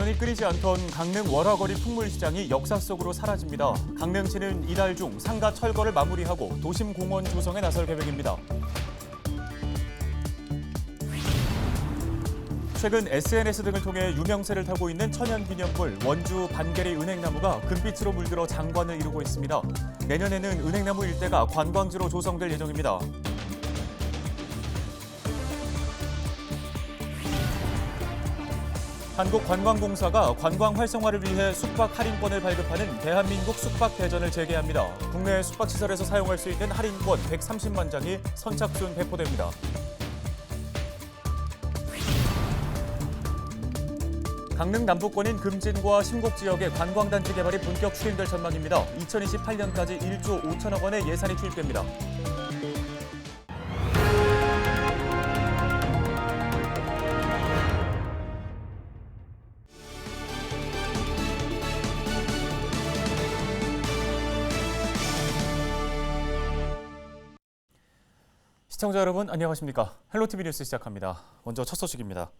전원이 끊이지 않던 강릉 월화거리 풍물시장이 역사 속으로 사라집니다. 강릉시는 이달 중 상가 철거를 마무리하고 도심공원 조성에 나설 계획입니다. 최근 SNS 등을 통해 유명세를 타고 있는 천연기념물 원주 반계리 은행나무가 금빛으로 물들어 장관을 이루고 있습니다. 내년에는 은행나무 일대가 관광지로 조성될 예정입니다. 한국관광공사가 관광 활성화를 위해 숙박 할인권을 발급하는 대한민국 숙박대전을 재개합니다. 국내 숙박시설에서 사용할 수 있는 할인권 130만 장이 선착순 배포됩니다. 강릉 남부권인 금진과 심곡 지역의 관광단지 개발이 본격 추진될 전망입니다. 2028년까지 1조 5천억 원의 예산이 투입됩니다. 시청자 여러분 안녕하십니까? 헬로티비 뉴스 시작합니다. 먼저 첫 소식입니다.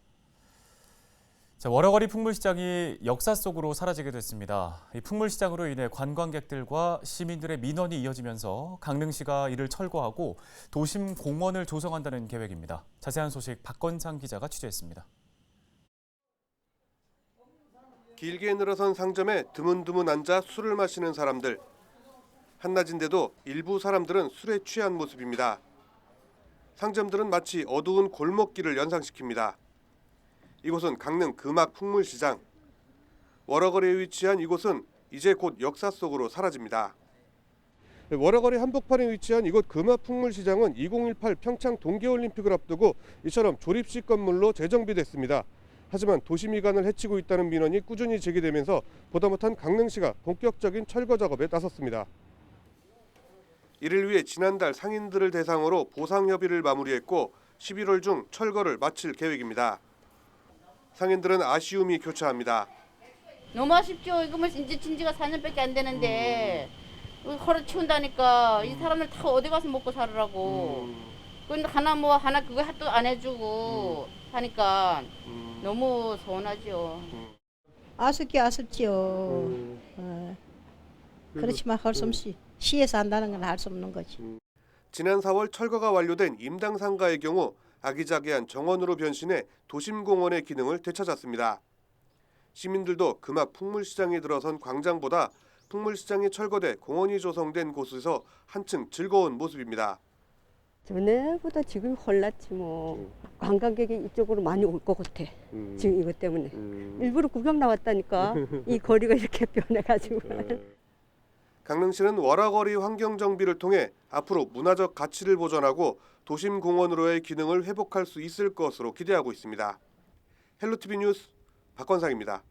월화거리 풍물시장이 역사 속으로 사라지게 됐습니다. 이 풍물시장으로 인해 관광객들과 시민들의 민원이 이어지면서 강릉시가 이를 철거하고 도심 공원을 조성한다는 계획입니다. 자세한 소식 박건상 기자가 취재했습니다. 길게 늘어선 상점에 드문드문 앉아 술을 마시는 사람들. 한낮인데도 일부 사람들은 술에 취한 모습입니다. 상점들은 마치 어두운 골목길을 연상시킵니다. 이곳은 강릉 금악 풍물시장. 월화거리에 위치한 이곳은 이제 곧 역사 속으로 사라집니다. 월화거리 한복판에 위치한 이곳 금악 풍물시장은 2018 평창 동계올림픽을 앞두고 이처럼 조립식 건물로 재정비됐습니다. 하지만 도시 미관을 해치고 있다는 민원이 꾸준히 제기되면서 보다 못한 강릉시가 본격적인 철거 작업에 나섰습니다. 이를 위해 지난달 상인들을 대상으로 보상 협의를 마무리했고 11월 중 철거를 마칠 계획입니다. 상인들은 아쉬움이 교차합니다. 너무 아쉽죠. 이거 뭐 이제 진지가 4년밖에 안 되는데 허를 치운다니까 이 사람들 다 어디 가서 먹고 살으라고. 근데 하나 그거 또 안 해주고 하니까 너무 서운하죠. 아쉽지요. 그렇지만 할 수 없이 시에서 한다는 건 할 수 없는 거지. 지난 4월 철거가 완료된 임당 상가의 경우 아기자기한 정원으로 변신해 도심공원의 기능을 되찾았습니다. 시민들도 금악 풍물시장에 들어선 광장보다 풍물시장이 철거돼 공원이 조성된 곳에서 한층 즐거운 모습입니다. 전에보다 지금 헐났지 뭐. 관광객이 이쪽으로 많이 올 것 같아. 지금 이것 때문에. 일부러 구경 나왔다니까. 이 거리가 이렇게 변해가지고. 강릉시는 월화거리 환경정비를 통해 앞으로 문화적 가치를 보존하고 도심공원으로의 기능을 회복할 수 있을 것으로 기대하고 있습니다. 헬로티비 뉴스 박건상입니다.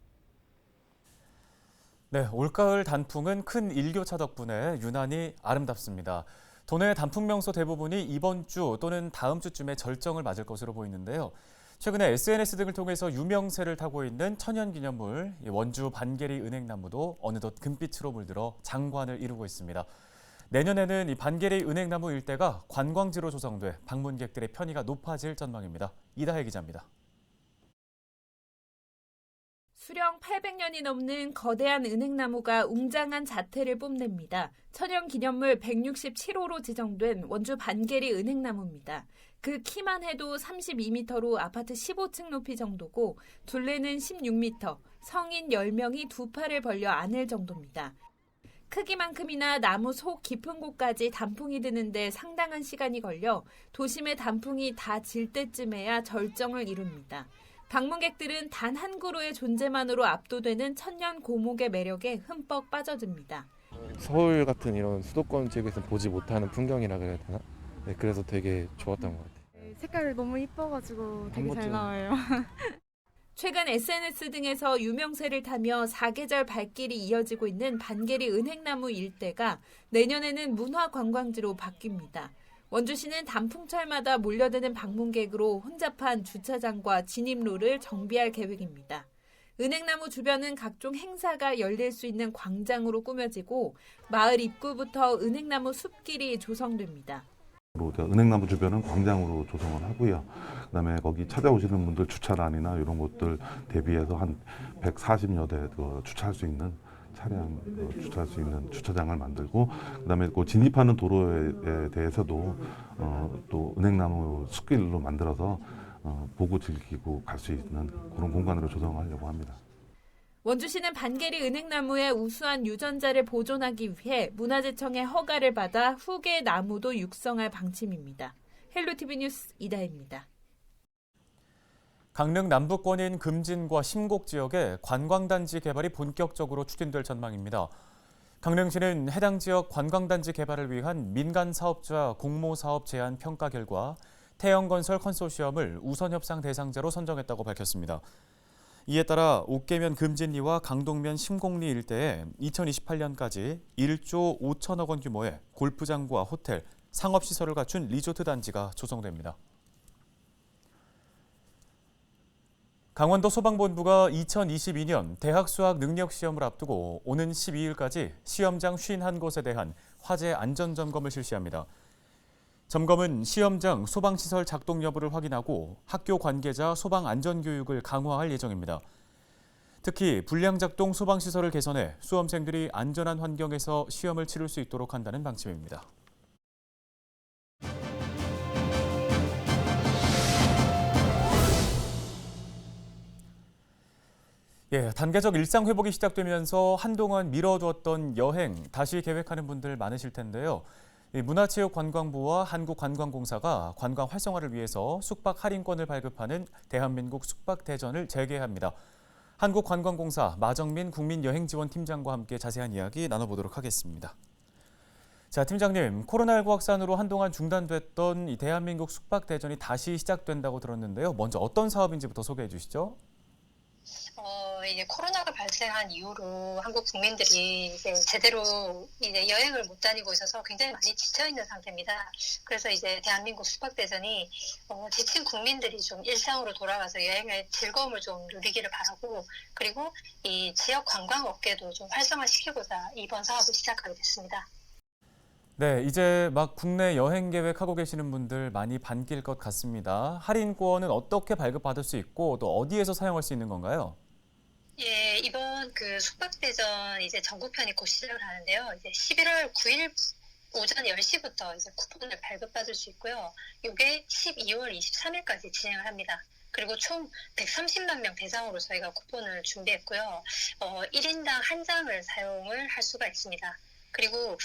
네, 올가을 단풍은 큰 일교차 덕분에 유난히 아름답습니다. 도내 단풍 명소 대부분이 이번 주 또는 다음 주쯤에 절정을 맞을 것으로 보이는데요. 최근에 SNS 등을 통해서 유명세를 타고 있는 천연기념물 원주 반계리 은행나무도 어느덧 금빛으로 물들어 장관을 이루고 있습니다. 내년에는 이 반계리 은행나무 일대가 관광지로 조성돼 방문객들의 편의가 높아질 전망입니다. 이다혜 기자입니다. 수령 800년이 넘는 거대한 은행나무가 웅장한 자태를 뽐냅니다. 천연기념물 167호로 지정된 원주 반계리 은행나무입니다. 그 키만 해도 32m로 아파트 15층 높이 정도고 둘레는 16m, 성인 10명이 두 팔을 벌려 안을 정도입니다. 크기만큼이나 나무 속 깊은 곳까지 단풍이 드는데 상당한 시간이 걸려 도심의 단풍이 다 질 때쯤에야 절정을 이룹니다. 방문객들은 단 한 그루의 존재만으로 압도되는 천년 고목의 매력에 흠뻑 빠져듭니다. 서울 같은 이런 수도권 지역에서 보지 못하는 풍경이라 그래야 되나? 네, 그래서 되게 좋았던 것 같아요. 색깔이 너무 이뻐가지고 되게 잘 나와요. 최근 SNS 등에서 유명세를 타며 사계절 발길이 이어지고 있는 반계리 은행나무 일대가 내년에는 문화관광지로 바뀝니다. 원주시는 단풍철마다 몰려드는 방문객으로 혼잡한 주차장과 진입로를 정비할 계획입니다. 은행나무 주변은 각종 행사가 열릴 수 있는 광장으로 꾸며지고 마을 입구부터 은행나무 숲길이 조성됩니다. 은행나무 주변은 광장으로 조성을 하고요. 그다음에 거기 찾아오시는 분들 주차란이나 이런 것들 대비해서 한 140여 대 주차할 수 있는 차량 주차할 수 있는 주차장을 만들고, 그다음에 그 진입하는 도로에 대해서도 또 은행나무 숲길로 만들어서 보고 즐기고 갈 수 있는 그런 공간으로 조성하려고 합니다. 원주시는 반계리 은행나무의 우수한 유전자를 보존하기 위해 문화재청의 허가를 받아 후계 나무도 육성할 방침입니다. 헬로티비 뉴스 이다혜입니다. 강릉 남부권인 금진과 심곡 지역에 관광단지 개발이 본격적으로 추진될 전망입니다. 강릉시는 해당 지역 관광단지 개발을 위한 민간 사업자 공모사업 제안 평가 결과 태영건설 컨소시엄을 우선 협상 대상자로 선정했다고 밝혔습니다. 이에 따라 옥계면 금진리와 강동면 심곡리 일대에 2028년까지 1조 5천억 원 규모의 골프장과 호텔, 상업시설을 갖춘 리조트 단지가 조성됩니다. 강원도 소방본부가 2022년 대학 수학 능력 시험을 앞두고 오는 12일까지 시험장 51곳에 대한 화재 안전 점검을 실시합니다. 점검은 시험장 소방시설 작동 여부를 확인하고 학교 관계자 소방 안전 교육을 강화할 예정입니다. 특히 불량 작동 소방시설을 개선해 수험생들이 안전한 환경에서 시험을 치를 수 있도록 한다는 방침입니다. 단계적 일상 회복이 시작되면서 한동안 미뤄두었던 여행 다시 계획하는 분들 많으실 텐데요. 문화체육관광부와 한국관광공사가 관광 활성화를 위해서 숙박 할인권을 발급하는 대한민국 숙박대전을 재개합니다. 한국관광공사 마정민 국민여행지원팀장과 함께 자세한 이야기 나눠보도록 하겠습니다. 자, 팀장님, 코로나19 확산으로 한동안 중단됐던 이 대한민국 숙박대전이 다시 시작된다고 들었는데요. 먼저 어떤 사업인지부터 소개해 주시죠. 이제 코로나가 발생한 이후로 한국 국민들이 이제 제대로 이제 여행을 못 다니고 있어서 굉장히 많이 지쳐 있는 상태입니다. 그래서 이제 대한민국 숙박대전이 지친 국민들이 좀 일상으로 돌아가서 여행의 즐거움을 좀 누리기를 바라고, 그리고 이 지역 관광 업계도 좀 활성화시키고자 이번 사업을 시작하게 됐습니다. 네, 이제 막 국내 여행 계획하고 계시는 분들 많이 반길 것 같습니다. 할인권은 어떻게 발급받을 수 있고 또 어디에서 사용할 수 있는 건가요? 예, 이번 그 숙박대전 이제 전국편이 곧 시작을 하는데요. 이제 11월 9일 오전 10시부터 이제 쿠폰을 발급받을 수 있고요. 이게 12월 23일까지 진행을 합니다. 그리고 총 130만 명 대상으로 저희가 쿠폰을 준비했고요. 1인당 한 장을 사용을 할 수가 있습니다. 그리고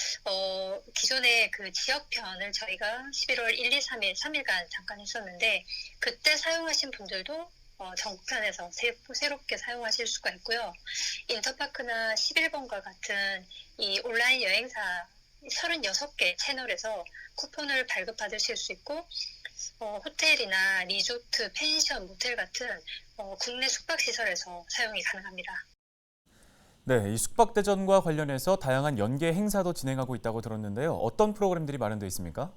기존의 그 지역편을 저희가 11월 1, 2, 3일, 3일간 잠깐 했었는데, 그때 사용하신 분들도 전국편에서 새롭게 사용하실 수가 있고요. 인터파크나 11번과 같은 이 온라인 여행사 36개 채널에서 쿠폰을 발급받으실 수 있고, 호텔이나 리조트, 펜션, 모텔 같은 국내 숙박시설에서 사용이 가능합니다. 네, 이 숙박대전과 관련해서 다양한 연계 행사도 진행하고 있다고 들었는데요. 어떤 프로그램들이 마련되어 있습니까?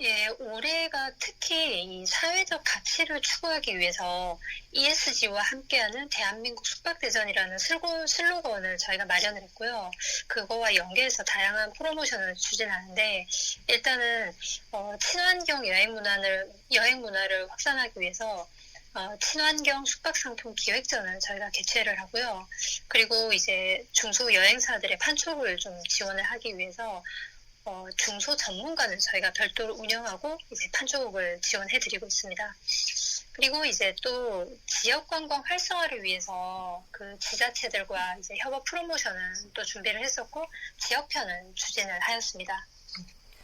예, 올해가 특히 이 사회적 가치를 추구하기 위해서 ESG와 함께하는 대한민국 숙박대전이라는 슬로건을 저희가 마련을 했고요. 그거와 연계해서 다양한 프로모션을 추진하는데, 일단은 친환경 여행 문화를 확산하기 위해서 친환경 숙박상품 기획전을 저희가 개최를 하고요. 그리고 이제 중소 여행사들의 판촉을 좀 지원을 하기 위해서 중소 전문가는 저희가 별도로 운영하고 이제 판촉을 지원해드리고 있습니다. 그리고 이제 또 지역 관광 활성화를 위해서 그 지자체들과 이제 협업 프로모션을 또 준비를 했었고, 지역편을 추진을 하였습니다.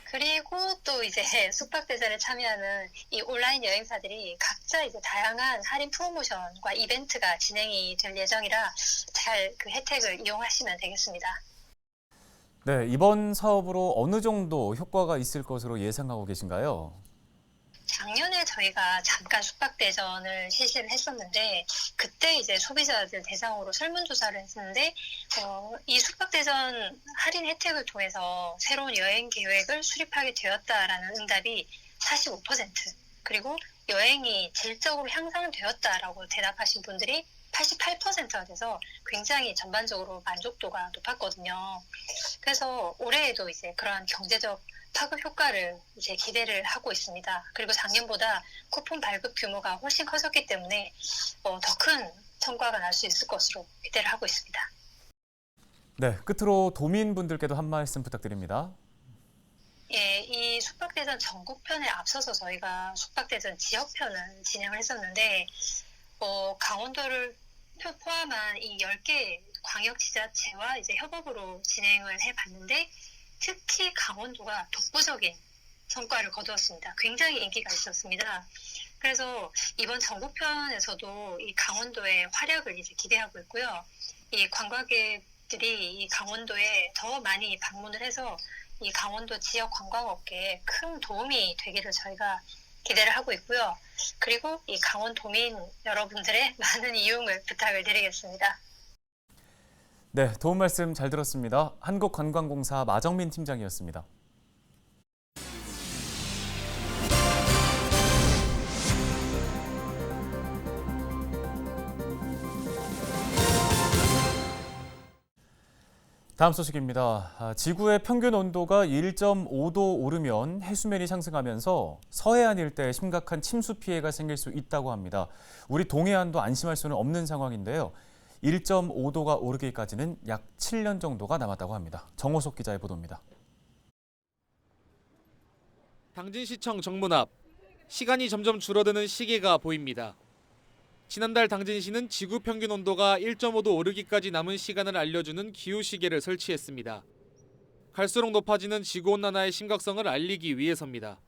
그리고 또 이제 숙박대전에 참여하는 이 온라인 여행사들이 각자 이제 다양한 할인 프로모션과 이벤트가 진행이 될 예정이라 잘 그 혜택을 이용하시면 되겠습니다. 네, 이번 사업으로 어느 정도 효과가 있을 것으로 예상하고 계신가요? 작년에 저희가 잠깐 숙박대전을 실시를 했었는데, 그때 이제 소비자들 대상으로 설문조사를 했었는데, 이 숙박대전 할인 혜택을 통해서 새로운 여행 계획을 수립하게 되었다라는 응답이 45%, 그리고 여행이 질적으로 향상되었다라고 대답하신 분들이 88%가 돼서 굉장히 전반적으로 만족도가 높았거든요. 그래서 올해에도 이제 그러한 경제적 파급 효과를 이제 기대를 하고 있습니다. 그리고 작년보다 쿠폰 발급 규모가 훨씬 커졌기 때문에 더 큰 성과가 날 수 있을 것으로 기대를 하고 있습니다. 네, 끝으로 도민분들께도 한 말씀 부탁드립니다. 예, 이 숙박대전 전국편에 앞서서 저희가 숙박대전 지역편을 진행을 했었는데 강원도를 포함한 이 10개 광역지자체와 이제 협업으로 진행을 해봤는데 특히 강원도가 독보적인 성과를 거두었습니다. 굉장히 인기가 있었습니다. 그래서 이번 전국편에서도 이 강원도의 활약을 이제 기대하고 있고요. 이 관광객들이 이 강원도에 더 많이 방문을 해서 이 강원도 지역 관광업계에 큰 도움이 되기를 저희가 기대를 하고 있고요. 그리고 이 강원도민 여러분들의 많은 이용을 부탁을 드리겠습니다. 네, 도움 말씀 잘 들었습니다. 한국관광공사 마정민 팀장이었습니다. 다음 소식입니다. 지구의 평균 온도가 1.5도 오르면 해수면이 상승하면서 서해안 일대에 심각한 침수 피해가 생길 수 있다고 합니다. 우리 동해안도 안심할 수는 없는 상황인데요. 1.5도가 오르기까지는 약 7년 정도가 남았다고 합니다. 정호석 기자의 보도입니다. 당진시청 정문 앞, 시간이 점점 줄어드는 시계가 보입니다. 지난달 당진시는 지구 평균 온도가 1.5도 오르기까지 남은 시간을 알려주는 기후시계를 설치했습니다. 갈수록 높아지는 지구온난화의 심각성을 알리기 위해서입니다.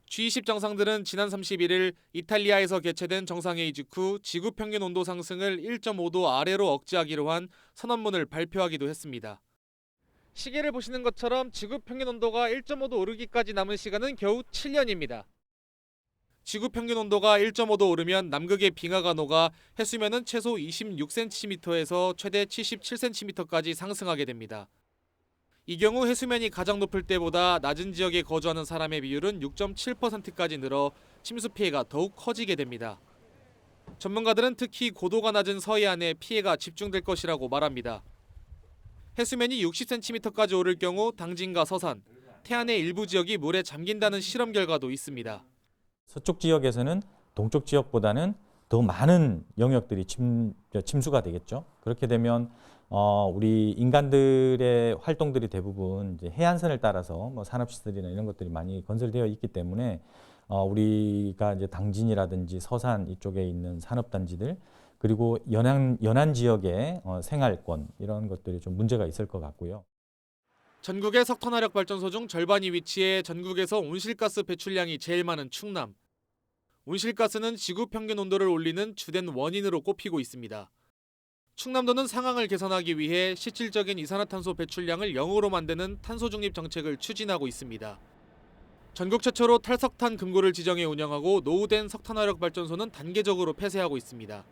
G20 정상들은 지난 31일 이탈리아에서 개최된 정상회의 직후 지구 평균 온도 상승을 1.5도 아래로 억제하기로 한 선언문을 발표하기도 했습니다. 시계를 보시는 것처럼 지구 평균 온도가 1.5도 오르기까지 남은 시간은 겨우 7년입니다. 지구 평균 온도가 1.5도 오르면 남극의 빙하가 녹아 해수면은 최소 26cm에서 최대 77cm까지 상승하게 됩니다. 이 경우 해수면이 가장 높을 때보다 낮은 지역에 거주하는 사람의 비율은 6.7%까지 늘어 침수 피해가 더욱 커지게 됩니다. 전문가들은 특히 고도가 낮은 서해안에 피해가 집중될 것이라고 말합니다. 해수면이 60cm까지 오를 경우 당진과 서산, 태안의 일부 지역이 물에 잠긴다는 실험 결과도 있습니다. 서쪽 지역에서는 동쪽 지역보다는 더 많은 영역들이 침수가 되겠죠. 그렇게 되면 우리 인간들의 활동들이 대부분 이제 해안선을 따라서 뭐 산업시설이나 이런 것들이 많이 건설되어 있기 때문에 우리가 이제 당진이라든지 서산 이쪽에 있는 산업단지들 그리고 연안 지역의 생활권 이런 것들이 좀 문제가 있을 것 같고요. 전국의 석탄화력 발전소 중 절반이 위치해 전국에서 온실가스 배출량이 제일 많은 충남. 온실가스는 지구 평균 온도를 올리는 주된 원인으로 꼽히고 있습니다. 충남도는 상황을 개선하기 위해 실질적인 이산화탄소 배출량을 0으로 만드는 탄소 중립 정책을 추진하고 있습니다. 전국 최초로 탈석탄 금고를 지정해 운영하고 노후된 석탄화력 발전소는 단계적으로 폐쇄하고 있습니다.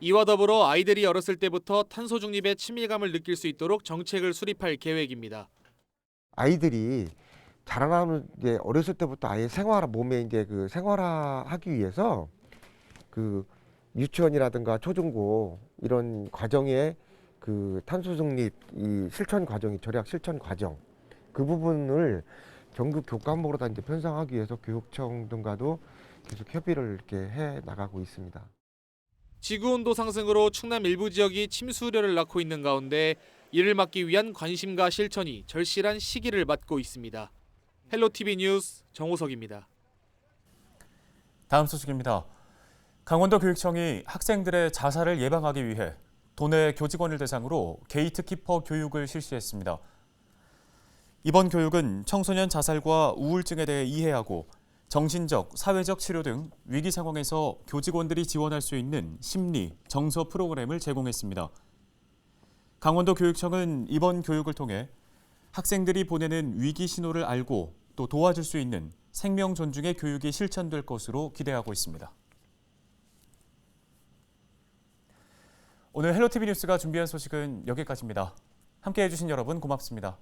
이와 더불어 아이들이 어렸을 때부터 탄소 중립의 친밀감을 느낄 수 있도록 정책을 수립할 계획입니다. 아이들이 자라나는 이제 어렸을 때부터 아예 몸에 이제 그 생활화하기 위해서 그 유치원이라든가 초중고 이런 과정에 그 탄소 중립 이 실천 과정이 절약 실천 과정 그 부분을 전국 교과목으로 다 이제 편성하기 위해서 교육청 등과도 계속 협의를 이렇게 해 나가고 있습니다. 지구온도 상승으로 충남 일부 지역이 침수 우려를 낳고 있는 가운데 이를 막기 위한 관심과 실천이 절실한 시기를 맞고 있습니다. 헬로티비 뉴스 정호석입니다. 다음 소식입니다. 강원도 교육청이 학생들의 자살을 예방하기 위해 도내 교직원을 대상으로 게이트키퍼 교육을 실시했습니다. 이번 교육은 청소년 자살과 우울증에 대해 이해하고 정신적, 사회적 치료 등 위기 상황에서 교직원들이 지원할 수 있는 심리, 정서 프로그램을 제공했습니다. 강원도 교육청은 이번 교육을 통해 학생들이 보내는 위기 신호를 알고 또 도와줄 수 있는 생명 존중의 교육이 실천될 것으로 기대하고 있습니다. 오늘 헬로티비 뉴스가 준비한 소식은 여기까지입니다. 함께해 주신 여러분 고맙습니다.